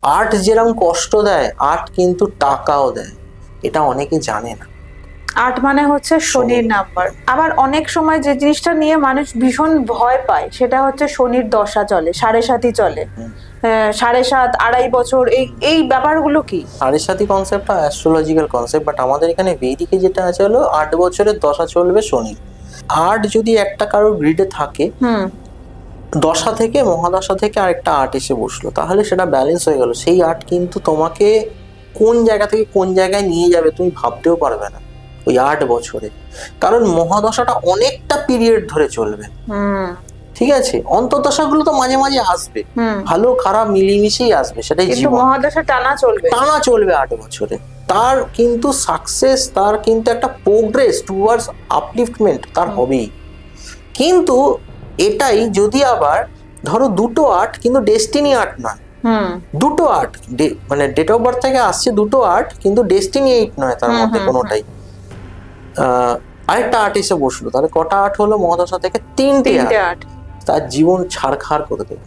Art যেরকম কষ্ট দেয়, আর্ট কিন্তু টাকাও দেয়, এটা অনেকে জানে না। আট মানে হচ্ছে শনির নাম্বার। আবার অনেক সময় যে জিনিসটা নিয়ে মানুষ ভীষণ ভয় পায় সেটা হচ্ছে শনির দশা চলে, 7.5 চলে, 7.5 আড়াই বছর, এই এই ব্যাপারগুলো কি? সাড়ে সাতি কনসেপ্টটা অ্যাস্ট্রোলজিক্যাল কনসেপ্ট, বাট আমাদের এখানে বেদিকে যেটা আছে হলো 8 বছরের দশা চলবে শনি। আর্ট যদি একটা কারোর গ্রিডে থাকে, দশা থেকে মহাদশা থেকে আরেকটা আর্ট এসে বসলো, তাহলে সেটা ব্যালেন্স হয়ে গেল। সেই আর্ট কিন্তু তোমাকে কোন জায়গা থেকে কোন জায়গায় নিয়ে যাবে তুমি ভাবতেও পারবে না ওই 8 বছরে। কারণ মহাদশাটা অনেকটা পিরিয়ড ধরে চলবে, ঠিক আছে? অন্তর্দশাগুলো তো মাঝে মাঝে আসবে, ভালো খারাপ মিলিমিশেই আসবে, সেটাই জীবন। মহাদশা টানা চলবে, টানা চলবে 8 বছরে। তার কিন্তু সাকসেস, তার কিন্তু একটা প্রোগ্রেস টুয়ার্ডস আপলিফটমেন্ট তার হবেই। কিন্তু এটাই যদি আবার ধরো দুটো আর্ট কিন্তু ডেস্টিনি আর্ট নয়, দুটো আর্ট মানে ডেট অফ বার্থ থেকে আসছে দুটো আর্ট, কিন্তু ডেস্টিনি 8 নয় তার মধ্যে কোনোটাই, আরেকটা আর্ট এসে বসলো, তাহলে কটা আর্ট হলো মহাদশা থেকে? 3টে আর্ট। তার জীবন ছাড়খাড় করে দেবে।